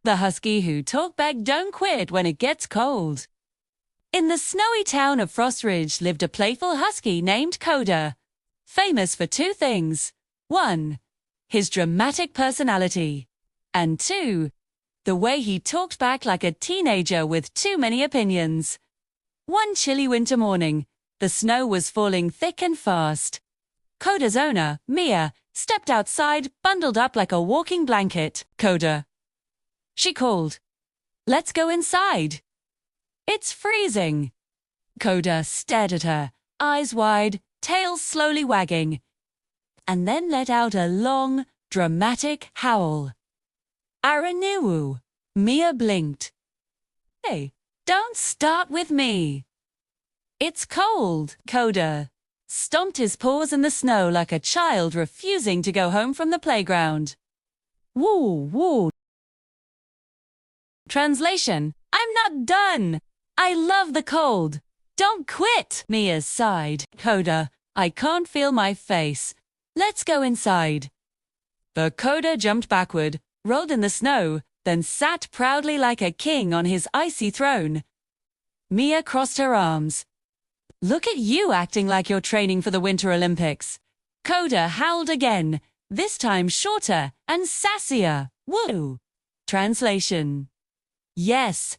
the husky who talk back don't quit when it gets cold. In the snowy town of Frost Ridge lived a playful husky named Koda, famous for two things. 1. His dramatic personality. And 2. The way he talked back like a teenager with too many opinions. One chilly winter morning, the snow was falling thick and fast. Koda's owner, Mia, stepped outside, bundled up like a walking blanket. "Koda," she called. "Let's go inside. It's freezing." Koda stared at her, eyes wide, tail slowly wagging, and then let out a long, dramatic howl. "Araniwu." Mia blinked. "Hey, don't start with me." "It's cold." Koda stomped his paws in the snow like a child refusing to go home from the playground. Woo, woo. Translation: I'm not done. I love the cold. Don't quit. Mia sighed. "Koda, I can't feel my face. Let's go inside." But Koda jumped backward, rolled in the snow, then sat proudly like a king on his icy throne. Mia crossed her arms. "Look at you acting like you're training for the Winter Olympics." Koda howled again, this time shorter and sassier. Woo! Translation: Yes,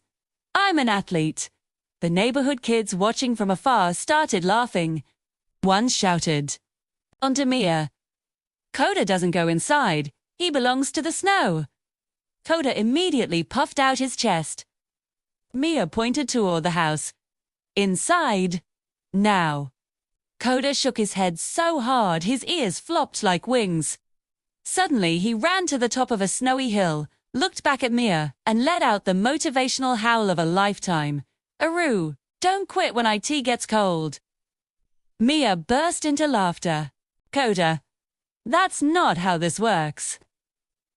I'm an athlete. The neighborhood kids watching from afar started laughing. One shouted onto Mia, "Koda doesn't go inside. He belongs to the snow." Koda immediately puffed out his chest. Mia pointed toward the house. "Inside. Now." Koda shook his head so hard his ears flopped like wings. Suddenly, he ran to the top of a snowy hill, looked back at Mia, and let out the motivational howl of a lifetime. "Aroo, don't quit when IT gets cold." Mia burst into laughter. "Koda, that's not how this works."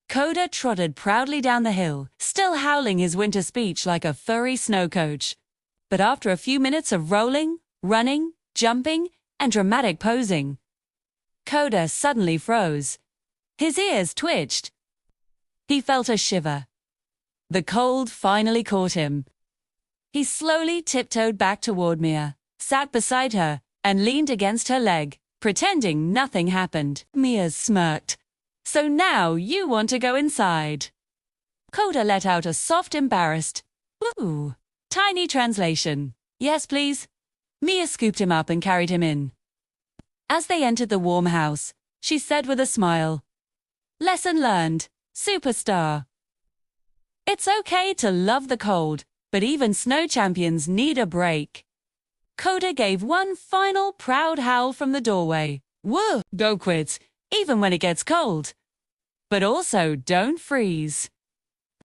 Koda trotted proudly down the hill, still howling his winter speech like a furry snow coach. But after a few minutes of rolling, running, jumping, and dramatic posing, Koda suddenly froze. His ears twitched. He felt a shiver. The cold finally caught him. He slowly tiptoed back toward Mia, sat beside her, and leaned against her leg, pretending nothing happened. Mia smirked. "So now you want to go inside." Koda let out a soft, embarrassed, "Ooh." Tiny translation: "Yes, please." Mia scooped him up and carried him in. As they entered the warm house, she said with a smile, "Lesson learned, superstar." It's okay to love the cold, but even snow champions need a break. Koda gave one final proud howl from the doorway. Woo! Go quit, even when it gets cold. But also don't freeze.